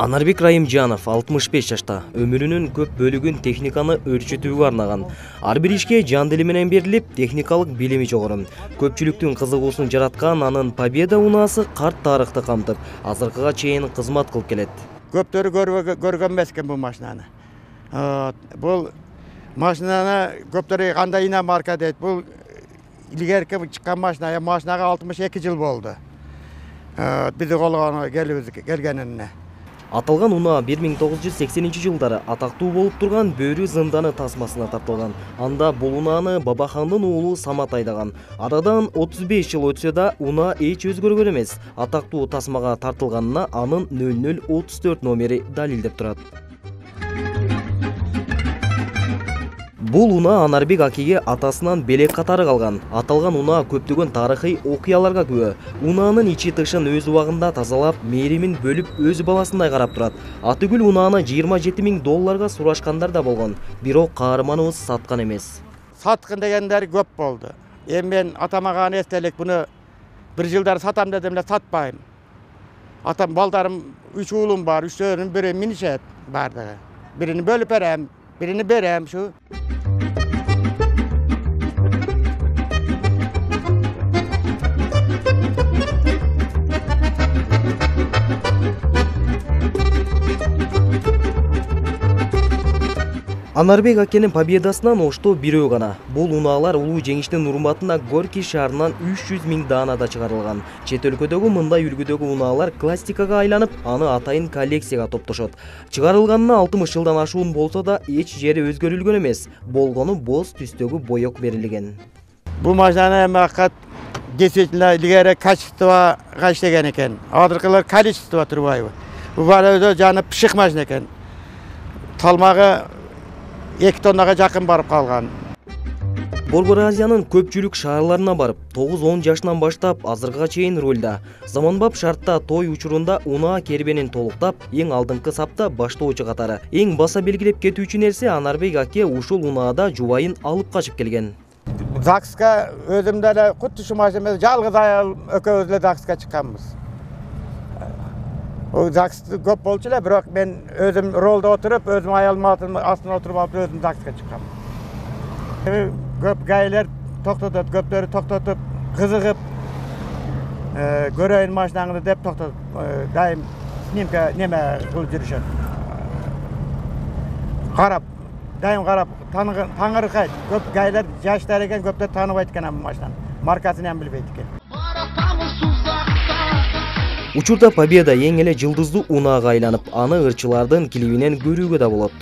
Анарбек Райымжанов 65 жашта өмүрүнүн көп бөлүгүн техниканы өрчүтүүгө арнаган. Ар бир ишке жан дили менен берилип, техникалык билими жогору. Көпчүлүктүн кызыгуусун жараткан анын Победа унаасы карт тарыхты камтып, азыркыга чейин кызмат кылып келет. Көптөрү көргөн эмес экен бул машинаны. Бул машинаны көптөрү кандай иномарка дейт. Бул илгерки чыккан машина, машинага 62 жыл болду. Биздин колго келгенине. Аталган унаа 1980-жылдары атактуу болуп турган Бөрү зынданы тасмасына тартылган. Анда бул унааны Бабахандын уулу Самат айдаган. Арадан 35 жыл өтсө да унаа эч өзгөргөн эмес. Атактуу тасмага тартылганына анын 0034 номери далилдеп турат. Бул унаа Анарбек акеге атасынан белек катары калган. Аталган унаа көптөгөн тарыхый окуяларга күбө. Унаанын ичи тышын өз убагында тазалап, мээримин бөлүп өз баласындай карап турат. Атыгүл унааны $27,000 сурашкандар да болгон. Бирок каарманыбыз саткан эмес. Саткын дегендер көп болду. Эми мен атамага эстелик буну бир жылдар сатам дедим эле сатпайм. Атам балдарым 3 уулум бар, 3-төрүнүн бири минишет бардыгы. Бирини бөлүп берем, биrini берем şu. Анарбек акенин победасынан оштоо бирөө гана. Бул унаалар улуу жеңиштин урматына Горький шаарынан 300 000 даанада чыгарылган. Чет өлкөдөгү мындай үлгүдөгү унаалар классикага айланып, аны атайын коллекцияга топтошот. Чыгарылганына 60 жылдан ашуун болсо да эч жери өзгөрүлгөн эмес. Болгону боз түстөгү боек берилген. Бул машинаны макат действительно илгери качествого иштеген экен. Азыркылар количество турбайбы. Бул өзү жаны пышык машина экен. Салмагы 2 тоннага жакын барып калган. Борбор Азиянын көпчүлүк шаарларына барып, 9-10 жашынан баштап азыркыга чейин рөлдө. Заманбап шартта той учурунда унаа кербенин толуктап, эң алдыңкы сапта баштоочу катары. Эң баса белгилеп кетүүчү нерсе Анарбек аке ушул унаада жубайын алып качып келген. ЗАГСка өзүмдө эле куту ушу машина жалгыз аял экөөбүз эле ЗАГСка чыкканбыз. O ЗАГС көп болчу эле, бирок мен өзүм ролдо отуруп, өзүм аялымдын астына отуруп алып өзүм ЗАГСка чыккам. Көп гайлер токтотот, көптөрү токтотуп, кызыгып, көрөйүн машинаңды деп токтотуп, дайым снимка неме кылып жүрүшөт. Карап, дайым карап, таңыркайт. Көп гайлер жаштар экен, көптөр тааныбайт экен бул машинаны. Маркасын ham билбейт экен. Учурда Победа эң эле жылдыздуу унаага айланып, аны ырчылардын клибинен көрүүгө да болот.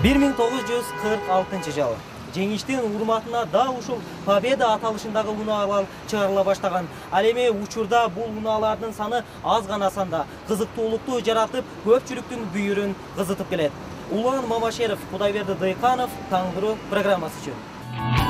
1946 жеңиштин урматына да ушул Победа аталышындагы унаалар чыгарыла баштаган. Ал эми учурда бул унаалардын саны аз гана санда, кызыктуулукту жаратып, көпчүлүктүн бүйүрүн кызытып келет. Улан Мамашеров, Кудайберди Дыйканов, Таң Нуру программасы үчүн.